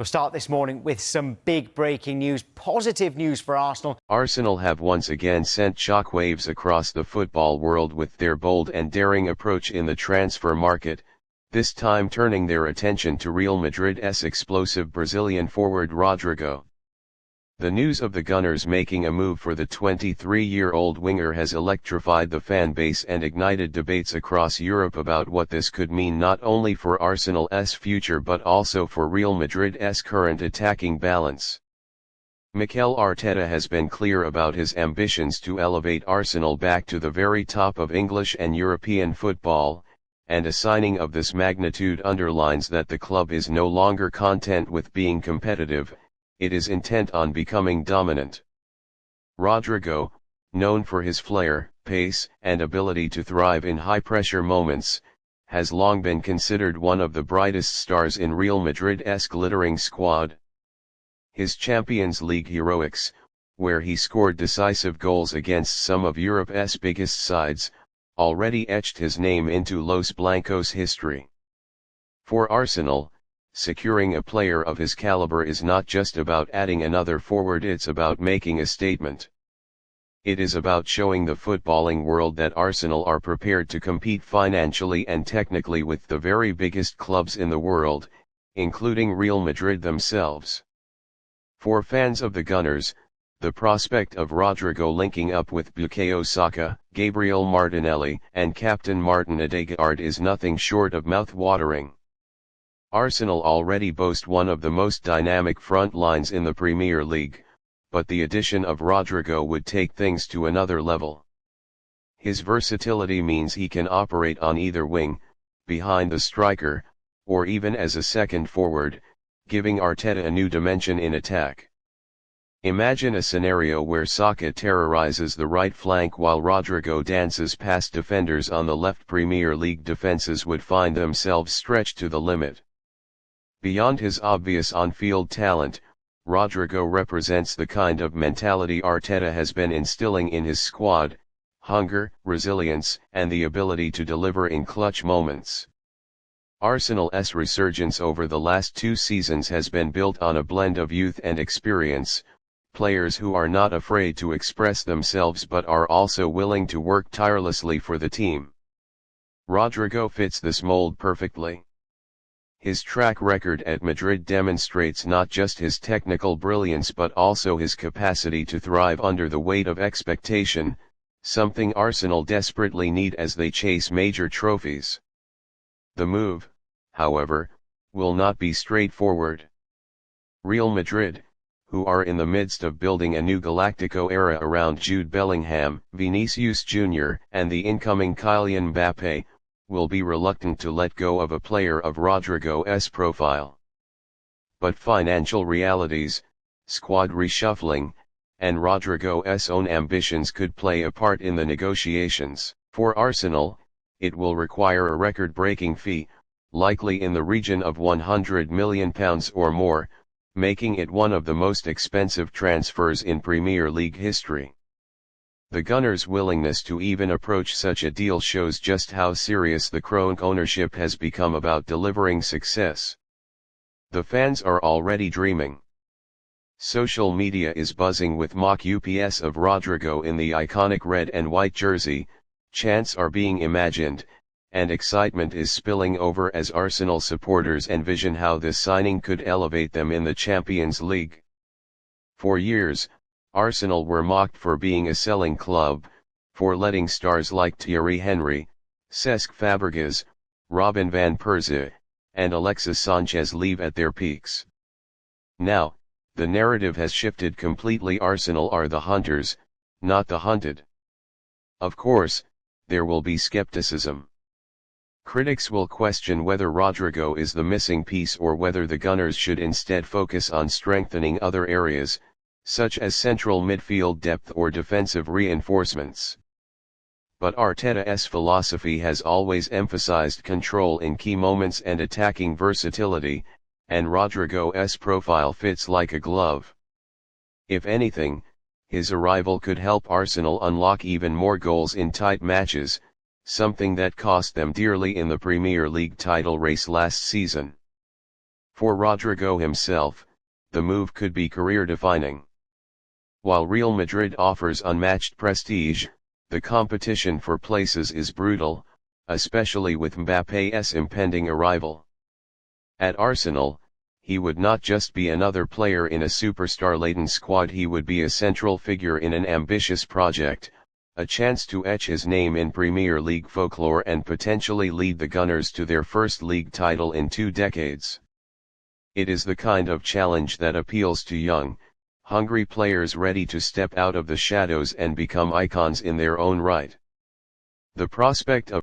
We'll start this morning with some big breaking news, positive news for Arsenal. Arsenal have once again sent shockwaves across the football world with their bold and daring approach in the transfer market, this time turning their attention to Real Madrid's explosive Brazilian forward Rodrygo. The news of the Gunners making a move for the 23-year-old winger has electrified the fan base and ignited debates across Europe about what this could mean not only for Arsenal's future but also for Real Madrid's current attacking balance. Mikel Arteta has been clear about his ambitions to elevate Arsenal back to the very top of English and European football, and a signing of this magnitude underlines that the club is no longer content with being competitive. It is intent on becoming dominant. Rodrygo, known for his flair, pace, and ability to thrive in high-pressure moments, has long been considered one of the brightest stars in Real Madrid's glittering squad. His Champions League heroics, where he scored decisive goals against some of Europe's biggest sides, already etched his name into Los Blancos history. For Arsenal, securing a player of his caliber is not just about adding another forward, it's about making a statement. It is about showing the footballing world that Arsenal are prepared to compete financially and technically with the very biggest clubs in the world, including Real Madrid themselves. For fans of the Gunners, the prospect of Rodrygo linking up with Bukayo Saka, Gabriel Martinelli, and captain Martin Odegaard is nothing short of mouth-watering. Arsenal already boast one of the most dynamic front lines in the Premier League, but the addition of Rodrygo would take things to another level. His versatility means he can operate on either wing, behind the striker, or even as a second forward, giving Arteta a new dimension in attack. Imagine a scenario where Saka terrorizes the right flank while Rodrygo dances past defenders on the left. Premier League defenses would find themselves stretched to the limit. Beyond his obvious on-field talent, Rodrygo represents the kind of mentality Arteta has been instilling in his squad: hunger, resilience, and the ability to deliver in clutch moments. Arsenal's resurgence over the last 2 seasons has been built on a blend of youth and experience, players who are not afraid to express themselves but are also willing to work tirelessly for the team. Rodrygo fits this mold perfectly. His track record at Madrid demonstrates not just his technical brilliance but also his capacity to thrive under the weight of expectation, something Arsenal desperately need as they chase major trophies. The move, however, will not be straightforward. Real Madrid, who are in the midst of building a new Galactico era around Jude Bellingham, Vinicius Jr., and the incoming Kylian Mbappé, will be reluctant to let go of a player of Rodrygo's profile. But financial realities, squad reshuffling, and Rodrygo's own ambitions could play a part in the negotiations. For Arsenal, it will require a record-breaking fee, likely in the region of £100 million or more, making it one of the most expensive transfers in Premier League history. The Gunners' willingness to even approach such a deal shows just how serious the Kroenke ownership has become about delivering success. The fans are already dreaming. Social media is buzzing with mock UPS of Rodrygo in the iconic red and white jersey, chants are being imagined, and excitement is spilling over as Arsenal supporters envision how this signing could elevate them in the Champions League. For years, Arsenal were mocked for being a selling club, for letting stars like Thierry Henry, Cesc Fabregas, Robin van Persie, and Alexis Sanchez leave at their peaks. Now, the narrative has shifted completely. Arsenal are the hunters, not the hunted. Of course, there will be skepticism. Critics will question whether Rodrygo is the missing piece or whether the Gunners should instead focus on strengthening other areas, such as central midfield depth or defensive reinforcements. But Arteta's philosophy has always emphasized control in key moments and attacking versatility, and Rodrygo's profile fits like a glove. If anything, his arrival could help Arsenal unlock even more goals in tight matches, something that cost them dearly in the Premier League title race last season. For Rodrygo himself, the move could be career-defining. While Real Madrid offers unmatched prestige, the competition for places is brutal, especially with Mbappé's impending arrival. At Arsenal, he would not just be another player in a superstar-laden squad, he would be a central figure in an ambitious project, a chance to etch his name in Premier League folklore and potentially lead the Gunners to their first league title in 2 decades. It is the kind of challenge that appeals to young, hungry players ready to step out of the shadows and become icons in their own right. The prospect of